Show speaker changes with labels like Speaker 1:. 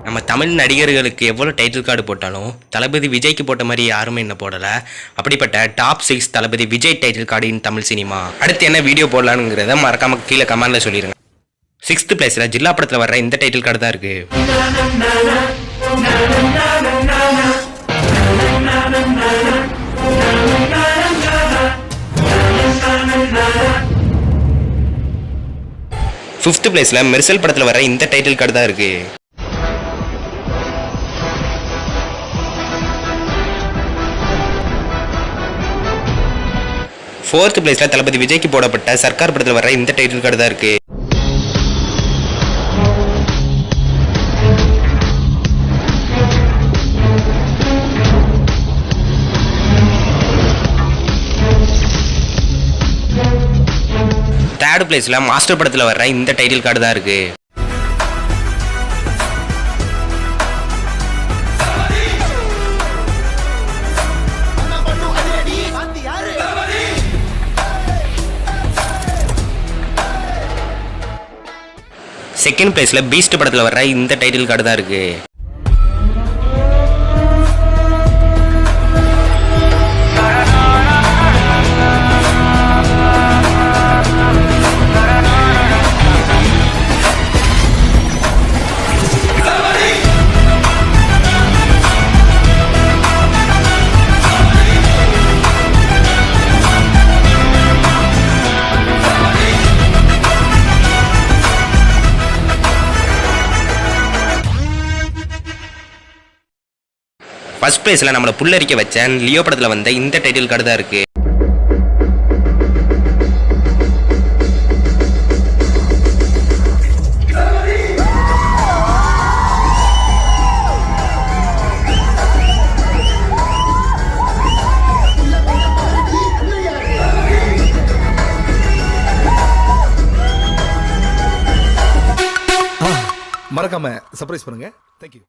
Speaker 1: நம்ம தமிழ் நடிகர்களுக்கு எவ்வளோ டைட்டில் கார்டு போட்டாலும் தளபதி விஜய்க்கு போட்ட மாதிரி யாருமே என்ன போடலை. அப்படிப்பட்ட டாப் 6 தளபதி விஜய் டைட்டில் கார்டு இன் தமிழ் சினிமா. அடுத்து என்ன வீடியோ போடலானுங்கிறத மறக்காம கீழே கமெண்ட்ல சொல்லிடுங்க. 6th பிளேஸில் ஜில்லா படத்தில் வர்ற இந்த டைட்டில் கார்டு தான் இருக்கு. ஃபிஃப்த் பிளேஸ்ல மெர்சல் படத்துல வர இந்த டைட்டில் கார்டு தான் இருக்கு. ஃபோர்த் பிளேஸ்ல தளபதி விஜய்க்கு போடப்பட்ட சர்க்கார் படத்துல வர இந்த டைட்டில் கார்டு தான் இருக்கு. தேர்ட் பிளேஸ்ல மாஸ்டர் படத்துல வர்ற இந்த டைட்டில் கார்டு தான் இருக்கு. செகண்ட் பிளேஸ்ல பீஸ்ட் படத்துல வர்ற இந்த டைட்டில் கார்டு தான் இருக்கு. ஃபர்ஸ்ட் பிளேஸ்ல நம்மள புல்லரிக்க வச்ச லியோ படத்துல வந்த இந்த டைட்டில் கார்டு தான் இருக்கு.
Speaker 2: மறக்காம சர்ப்ரைஸ் பண்ணுங்க. தேங்க்யூ.